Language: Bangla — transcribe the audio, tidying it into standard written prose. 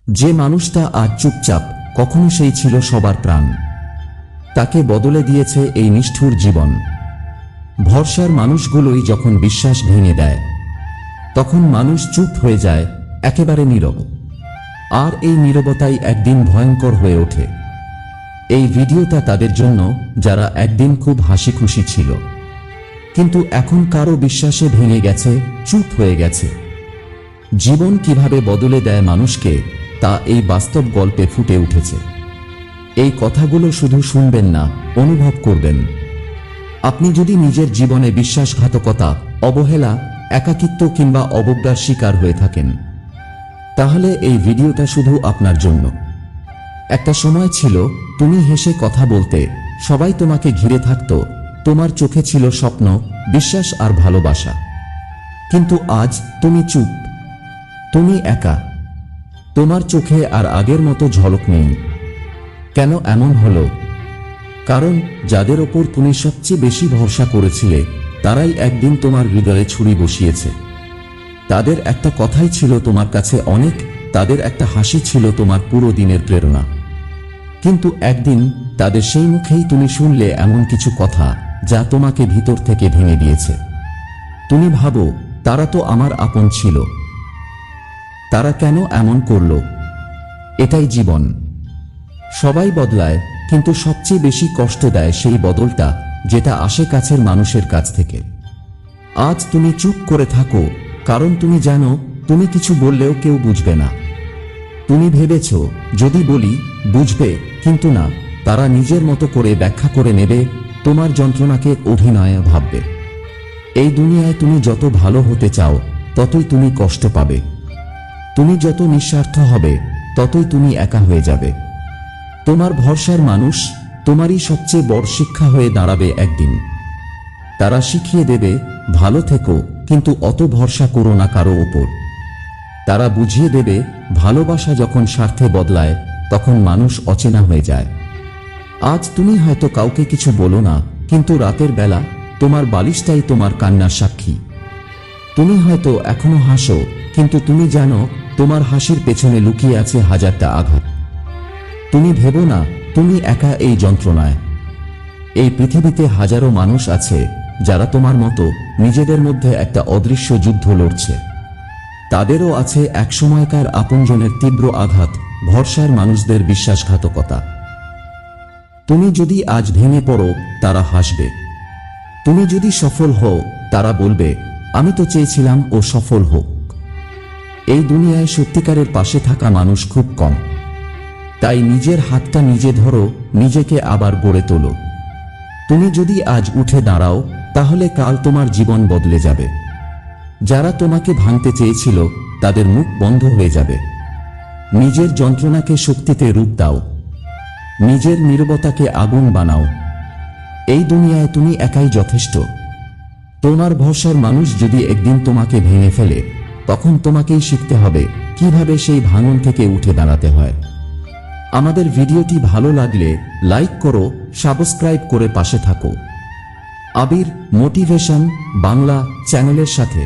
যে মানুষটা আজ চুপচাপ, কখনো সেই ছিল সবার প্রাণ। তাকে বদলে দিয়েছে এই নিষ্ঠুর জীবন। ভরসার মানুষগুলোই যখন বিশ্বাস ভেঙে দেয়, তখন মানুষ চুপ হয়ে যায়, একেবারে নীরব। আর এই নীরবতাই একদিন ভয়ঙ্কর হয়ে ওঠে। এই ভিডিওটা তাদের জন্য যারা একদিন খুব হাসি খুশি ছিল, কিন্তু এখন কারো বিশ্বাসে ভেঙে গেছে, চুপ হয়ে গেছে। জীবন কিভাবে বদলে দেয় মানুষকে, তা এই বাস্তব গল্পে ফুটে উঠেছে। এই কথাগুলো শুধু শুনবেন না, অনুভব করবেন। আপনি যদি নিজের জীবনে বিশ্বাসঘাতকতা, অবহেলা, একাকিত্ব কিংবা অবজ্ঞার শিকার হয়ে থাকেন, তাহলে এই ভিডিওটা শুধু আপনার জন্য। একটা সময় ছিল তুমি হেসে কথা বলতে, সবাই তোমাকে ঘিরে থাকত, তোমার চোখে ছিল স্বপ্ন, বিশ্বাস আর ভালোবাসা। কিন্তু আজ তুমি চুপ, তুমি একা। তোমার চোখে আর আগের মতো ঝলক নেই। কেন এমন হলো? কারণ যাদের ওপর তুমি সবচেয়ে বেশি ভরসা করেছিলে, তারাই একদিন তোমার হৃদয়ে ছুরি বসিয়েছে। তাদের একটা কথাই ছিল তোমার কাছে অনেক, তাদের একটা হাসি ছিল তোমার পুরো দিনের প্রেরণা। কিন্তু একদিন তাদের সেই মুখেই তুমি শুনলে এমন কিছু কথা যা তোমাকে ভিতর থেকে ভেঙে দিয়েছে। তুমি ভাবো, তারা তো আমার আপন ছিল, তারা কেন এমন করলো? এটাই জীবন। সবাই বদলায়, কিন্তু সবচেয়ে বেশি কষ্ট দেয় সেই বদলটা যেটা আসে কাছের মানুষের কাছ থেকে। আজ তুমি চুপ করে থাকো, কারণ তুমি জানো তুমি কিছু বললেও কেউ বুঝবে না। তুমি ভেবেছ যদি বলি বুঝবে, কিন্তু না, তারা নিজের মতো করে ব্যাখ্যা করে নেবে, তোমার যন্ত্রণাকে অভিনয়ে ভাববে। এই দুনিয়ায় তুমি যত ভালো হতে চাও, ততই তুমি কষ্ট পাবে। তুমি যত নিঃস্বার্থ হবে, ততই তুমি একা হয়ে যাবে। তোমার ভরসার মানুষ তোমারই সবচেয়ে বড় শিক্ষা হয়ে দাঁড়াবে একদিন। তারা শিখিয়ে দেবে, ভালো থেকো, কিন্তু অত ভরসা করো না কারো ওপর। তারা বুঝিয়ে দেবে, ভালোবাসা যখন স্বার্থে বদলায়, তখন মানুষ অচেনা হয়ে যায়। আজ তুমি হয়তো কাউকে কিছু বলো না, কিন্তু রাতের বেলা তোমার বালিশটাই তোমার কান্নার সাক্ষী। তুমি হয়তো এখনো হাসো, কিন্তু তুমি জানো তোমার হাসির পেছনে লুকিয়ে আছে হাজারটা আঘাত। তুমি ভেবো না তুমি একা এই যন্ত্রণায়। এই পৃথিবীতে হাজারো মানুষ আছে যারা তোমার মতো নিজেদের মধ্যে একটা অদৃশ্য যুদ্ধ লড়ছে। তাদেরও আছে একসময়কার আপনজনের তীব্র আঘাত, ভরসার মানুষদের বিশ্বাসঘাতকতা। তুমি যদি আজ ভেঙে পড়ো, তারা হাসবে। তুমি যদি সফল হও, তারা বলবে, আমি তো চেয়েছিলাম ও সফল হোক। এই দুনিয়ায় সত্যিকারের পাশে থাকা মানুষ খুব কম। তাই নিজের হাতটা নিজে ধরো, নিজেকে আবার গড়ে তোলো। তুমি যদি আজ উঠে দাঁড়াও, তাহলে কাল তোমার জীবন বদলে যাবে। যারা তোমাকে ভাঙতে চেয়েছিল, তাদের মুখ বন্ধ হয়ে যাবে। নিজের যন্ত্রণাকে শক্তিতে রূপ দাও, নিজের নীরবতাকে আগুন বানাও। এই দুনিয়ায় তুমি একাই যথেষ্ট। তোমার ভরসার মানুষ যদি একদিন তোমাকে ভেঙে ফেলে, তখন তোমাকেই শিখতে হবে কিভাবে সেই ভাঙন থেকে উঠে দাঁড়াতে হয়। আমাদের ভিডিওটি ভালো লাগলে লাইক করো, সাবস্ক্রাইব করে পাশে থাকো। আবির মোটিভেশন বাংলা চ্যানেলের সাথে।